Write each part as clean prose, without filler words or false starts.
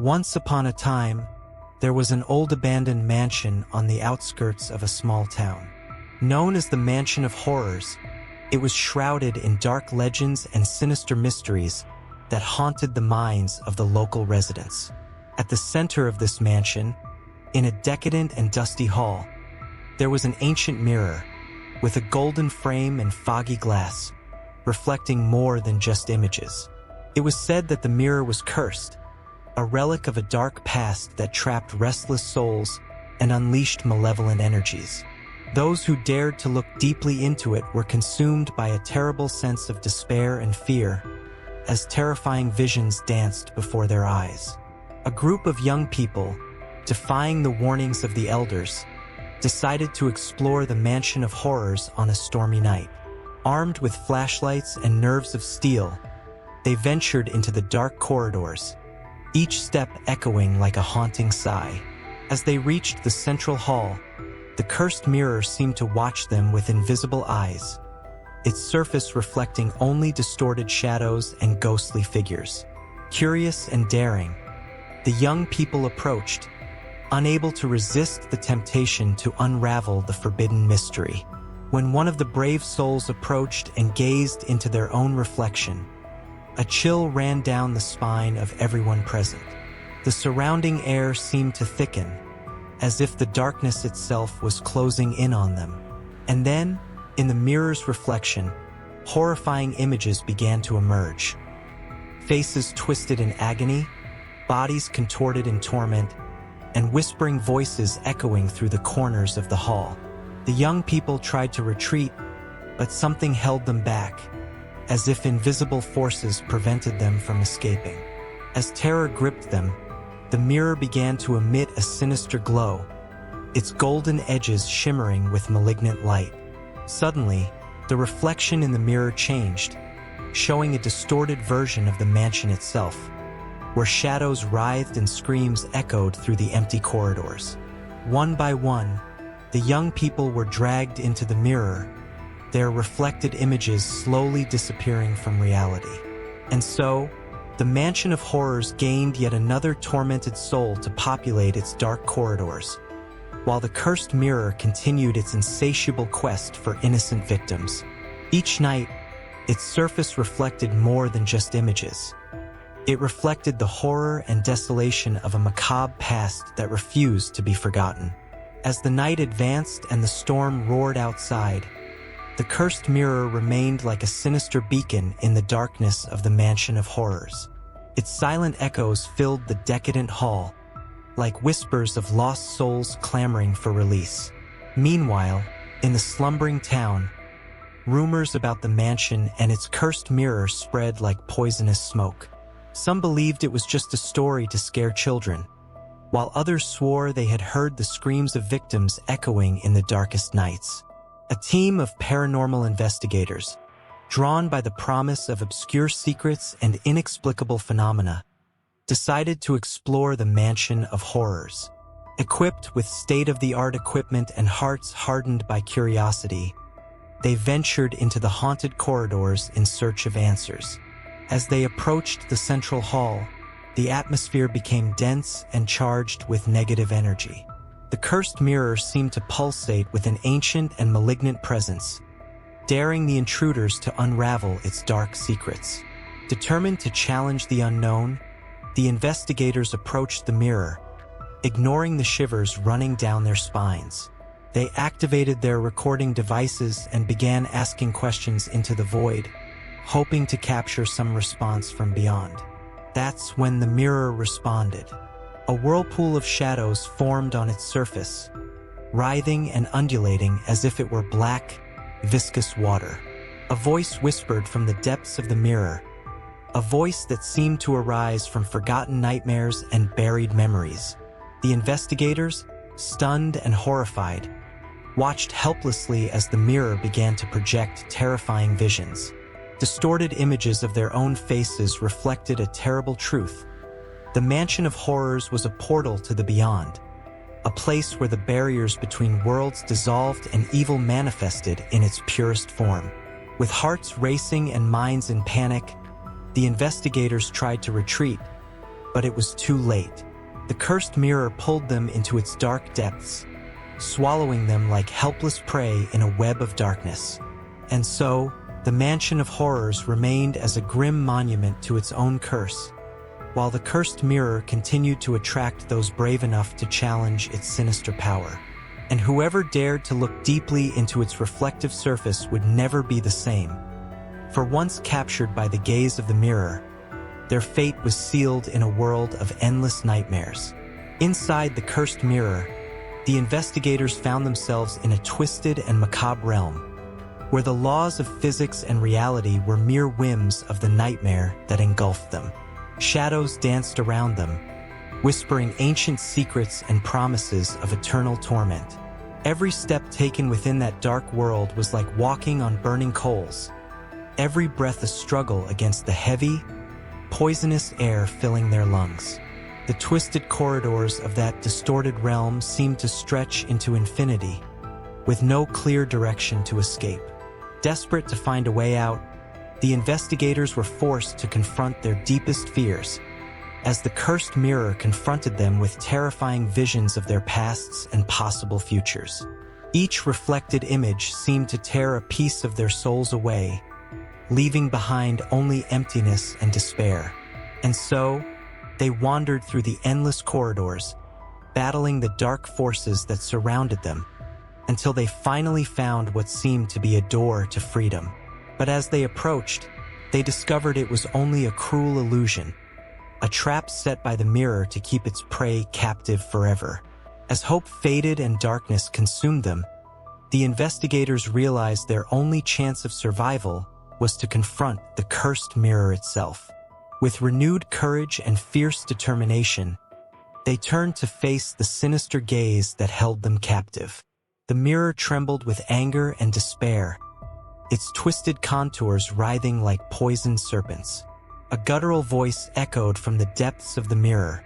Once upon a time, there was an old abandoned mansion on the outskirts of a small town. Known as the Mansion of Horrors, it was shrouded in dark legends and sinister mysteries that haunted the minds of the local residents. At the center of this mansion, in a decadent and dusty hall, there was an ancient mirror with a golden frame and foggy glass, reflecting more than just images. It was said that the mirror was cursed, a relic of a dark past that trapped restless souls and unleashed malevolent energies. Those who dared to look deeply into it were consumed by a terrible sense of despair and fear, as terrifying visions danced before their eyes. A group of young people, defying the warnings of the elders, decided to explore the Mansion of Horrors on a stormy night. Armed with flashlights and nerves of steel, they ventured into the dark corridors, each step echoing like a haunting sigh. As they reached the central hall, the cursed mirror seemed to watch them with invisible eyes, its surface reflecting only distorted shadows and ghostly figures. Curious and daring, the young people approached, unable to resist the temptation to unravel the forbidden mystery. When one of the brave souls approached and gazed into their own reflection, a chill ran down the spine of everyone present. The surrounding air seemed to thicken, as if the darkness itself was closing in on them. And then, in the mirror's reflection, horrifying images began to emerge. Faces twisted in agony, bodies contorted in torment, and whispering voices echoing through the corners of the hall. The young people tried to retreat, but something held them back, as if invisible forces prevented them from escaping. As terror gripped them, the mirror began to emit a sinister glow, its golden edges shimmering with malignant light. Suddenly, the reflection in the mirror changed, showing a distorted version of the mansion itself, where shadows writhed and screams echoed through the empty corridors. One by one, the young people were dragged into the mirror, their reflected images slowly disappearing from reality. And so, the Mansion of Horrors gained yet another tormented soul to populate its dark corridors, while the cursed mirror continued its insatiable quest for innocent victims. Each night, its surface reflected more than just images. It reflected the horror and desolation of a macabre past that refused to be forgotten. As the night advanced and the storm roared outside, the cursed mirror remained like a sinister beacon in the darkness of the Mansion of Horrors. Its silent echoes filled the decadent hall, like whispers of lost souls clamoring for release. Meanwhile, in the slumbering town, rumors about the mansion and its cursed mirror spread like poisonous smoke. Some believed it was just a story to scare children, while others swore they had heard the screams of victims echoing in the darkest nights. A team of paranormal investigators, drawn by the promise of obscure secrets and inexplicable phenomena, decided to explore the Mansion of Horrors. Equipped with state-of-the-art equipment and hearts hardened by curiosity, they ventured into the haunted corridors in search of answers. As they approached the central hall, the atmosphere became dense and charged with negative energy. The cursed mirror seemed to pulsate with an ancient and malignant presence, daring the intruders to unravel its dark secrets. Determined to challenge the unknown, the investigators approached the mirror, ignoring the shivers running down their spines. They activated their recording devices and began asking questions into the void, hoping to capture some response from beyond. That's when the mirror responded. A whirlpool of shadows formed on its surface, writhing and undulating as if it were black, viscous water. A voice whispered from the depths of the mirror, a voice that seemed to arise from forgotten nightmares and buried memories. The investigators, stunned and horrified, watched helplessly as the mirror began to project terrifying visions. Distorted images of their own faces reflected a terrible truth. The Mansion of Horrors was a portal to the beyond, a place where the barriers between worlds dissolved and evil manifested in its purest form. With hearts racing and minds in panic, the investigators tried to retreat, But it was too late. The cursed mirror pulled them into its dark depths, swallowing them like helpless prey in a web of darkness. And so, the Mansion of Horrors remained as a grim monument to its own curse, while the cursed mirror continued to attract those brave enough to challenge its sinister power. And whoever dared to look deeply into its reflective surface would never be the same. For once captured by the gaze of the mirror, their fate was sealed in a world of endless nightmares. Inside the cursed mirror, the investigators found themselves in a twisted and macabre realm, where the laws of physics and reality were mere whims of the nightmare that engulfed them. Shadows danced around them, whispering ancient secrets and promises of eternal torment. Every step taken within that dark world was like walking on burning coals, every breath a struggle against the heavy, poisonous air filling their lungs. The twisted corridors of that distorted realm seemed to stretch into infinity, with no clear direction to escape. Desperate to find a way out, the investigators were forced to confront their deepest fears, as the cursed mirror confronted them with terrifying visions of their pasts and possible futures. Each reflected image seemed to tear a piece of their souls away, leaving behind only emptiness and despair. And so, they wandered through the endless corridors, battling the dark forces that surrounded them, until they finally found what seemed to be a door to freedom. But as they approached, they discovered it was only a cruel illusion, a trap set by the mirror to keep its prey captive forever. As hope faded and darkness consumed them, the investigators realized their only chance of survival was to confront the cursed mirror itself. With renewed courage and fierce determination, they turned to face the sinister gaze that held them captive. The mirror trembled with anger and despair, its twisted contours writhing like poisoned serpents. A guttural voice echoed from the depths of the mirror,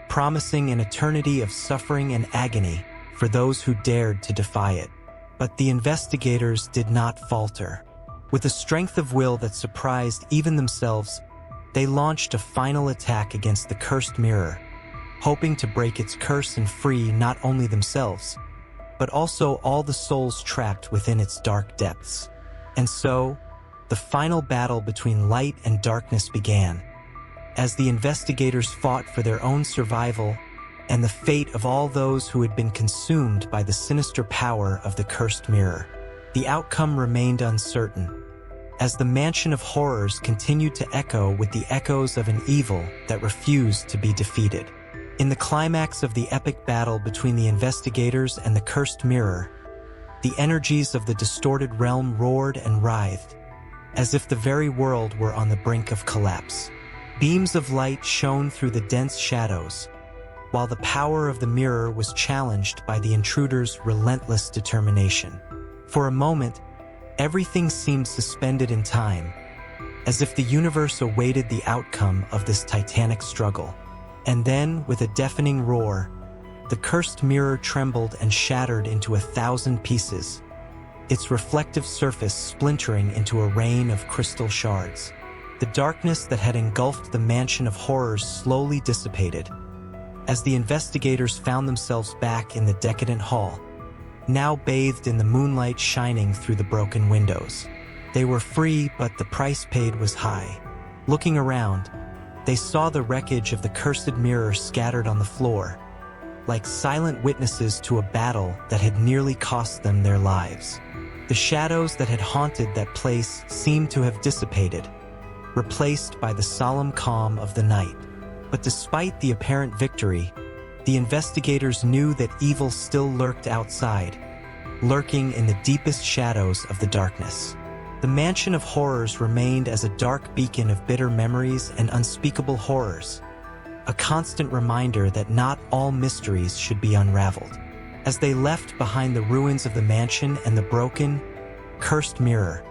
promising an eternity of suffering and agony for those who dared to defy it. But the investigators did not falter. With a strength of will that surprised even themselves, they launched a final attack against the cursed mirror, hoping to break its curse and free not only themselves, but also all the souls trapped within its dark depths. And so, the final battle between light and darkness began, as the investigators fought for their own survival and the fate of all those who had been consumed by the sinister power of the cursed mirror. The outcome remained uncertain, as the Mansion of Horrors continued to echo with the echoes of an evil that refused to be defeated. In the climax of the epic battle between the investigators and the cursed mirror, the energies of the distorted realm roared and writhed, as if the very world were on the brink of collapse. Beams of light shone through the dense shadows, while the power of the mirror was challenged by the intruder's relentless determination. For a moment, everything seemed suspended in time, as if the universe awaited the outcome of this titanic struggle. And then, with a deafening roar, the cursed mirror trembled and shattered into 1,000 pieces, its reflective surface splintering into a rain of crystal shards. The darkness that had engulfed the Mansion of Horrors slowly dissipated, as the investigators found themselves back in the decadent hall, now bathed in the moonlight shining through the broken windows. They were free, but the price paid was high. Looking around, they saw the wreckage of the cursed mirror scattered on the floor, like silent witnesses to a battle that had nearly cost them their lives. The shadows that had haunted that place seemed to have dissipated, replaced by the solemn calm of the night. But despite the apparent victory, the investigators knew that evil still lurked outside, lurking in the deepest shadows of the darkness. The Mansion of Horrors remained as a dark beacon of bitter memories and unspeakable horrors, a constant reminder that not all mysteries should be unraveled. As they left behind the ruins of the mansion and the broken, cursed mirror,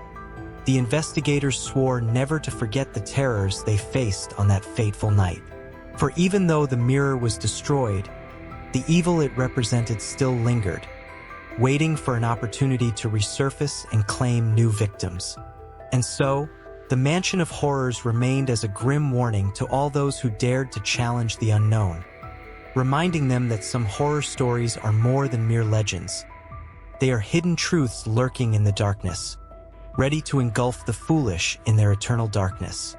the investigators swore never to forget the terrors they faced on that fateful night. For even though the mirror was destroyed, the evil it represented still lingered, waiting for an opportunity to resurface and claim new victims. And so, The Mansion of Horrors remained as a grim warning to all those who dared to challenge the unknown, reminding them that some horror stories are more than mere legends. They are hidden truths lurking in the darkness, ready to engulf the foolish in their eternal darkness.